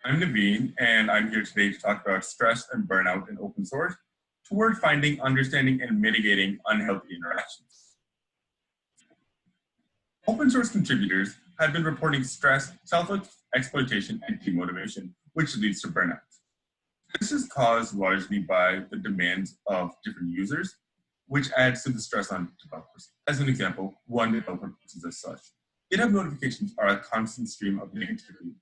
I'm Naveen, and I'm here today to talk about stress and burnout in open source toward finding, understanding, and mitigating unhealthy interactions. Open source contributors have been reporting stress, self-exploitation, and demotivation, which leads to burnout. This is caused largely by the demands of different users, which adds to the stress on developers. As an example, one developer puts it as such. GitHub notifications are a constant stream of negativity.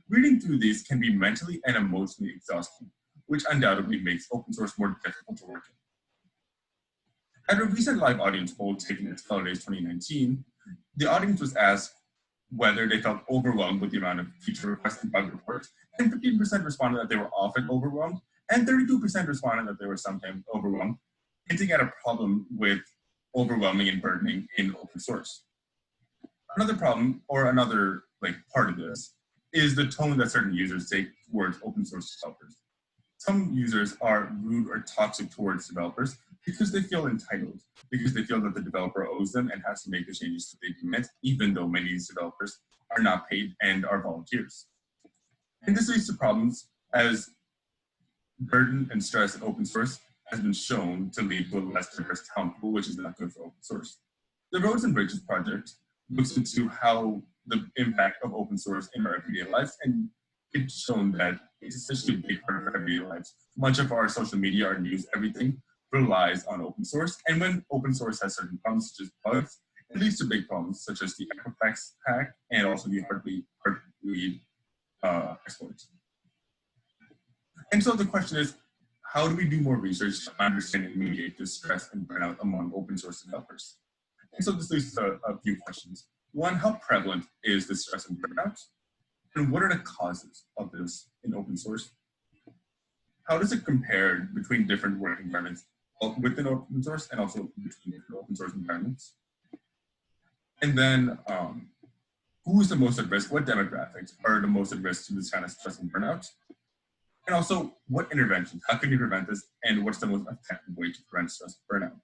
Reading through these can be mentally and emotionally exhausting, which undoubtedly makes open source more difficult to work in. At a recent live audience poll taken at Holidays 2019, the audience was asked whether they felt overwhelmed with the amount of feature requests and bug reports, and 15% responded that they were often overwhelmed, and 32% responded that they were sometimes overwhelmed, hinting at a problem with overwhelming and burdening in open source. Another problem, or another part of this, is the tone that certain users take towards open source developers. Some users are rude or toxic towards developers because they feel entitled, because they feel that the developer owes them and has to make the changes that they commit, even though many of these developers are not paid and are volunteers. And this leads to problems as burden and stress in open source has been shown to lead to a less diverse talent pool, which is not good for open source. The Roads and Bridges project looks into how the impact of open source in our everyday lives, and it's shown that it's essentially a big part of our everyday lives. Much of our social media, our news, everything relies on open source, and when open source has certain problems, such as bugs, it leads to big problems, such as the Equifax hack and also the Heartbleed exploit. And so the question is, how do we do more research to understand and mitigate this stress and burnout among open source developers? And so this leads to a few questions. One, how prevalent is this stress and burnout? And what are the causes of this in open source? How does it compare between different work environments within open source and also between different open source environments? And then who is the most at risk? What demographics are the most at risk to this kind of stress and burnout? And also, what interventions? How can you prevent this? And what's the most effective way to prevent stress and burnout?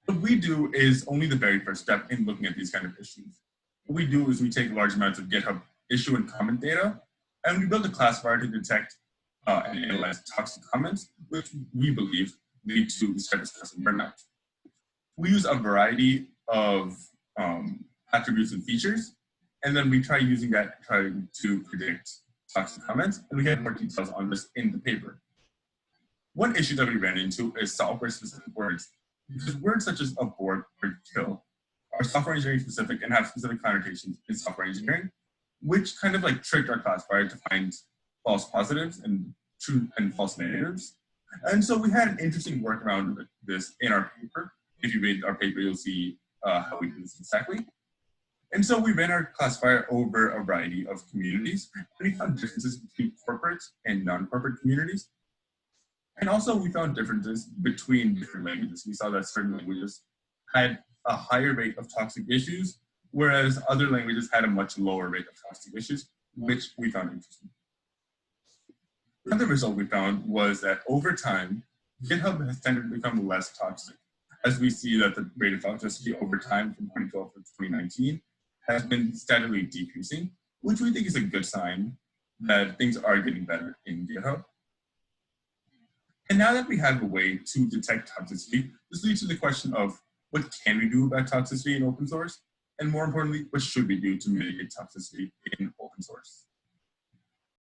What we do is only the very first step in looking at these kind of issues. What we do is we take large amounts of GitHub issue and comment data, and we build a classifier to detect and analyze toxic comments, which we believe lead to this type of stress and burnout. We use a variety of attributes and features, and then we try using that to predict toxic comments, and we get more details on this in the paper. One issue that we ran into is software-specific words. Because words such as abort or kill are software engineering specific and have specific connotations in software engineering, which kind of tricked our classifier to find false positives and true and false negatives. And so we had an interesting workaround with this in our paper. If you read our paper, you'll see how we do this exactly. And so we ran our classifier over a variety of communities, and we found differences between corporate and non-corporate communities. And also we found differences between different languages. We saw that certain languages had a higher rate of toxic issues, whereas other languages had a much lower rate of toxic issues, which we found interesting. Another result we found was that over time, GitHub has tended to become less toxic, as we see that the rate of toxicity over time from 2012 to 2019 has been steadily decreasing, which we think is a good sign that things are getting better in GitHub. And now that we have a way to detect toxicity, this leads to the question of what can we do about toxicity in open source? And more importantly, what should we do to mitigate toxicity in open source?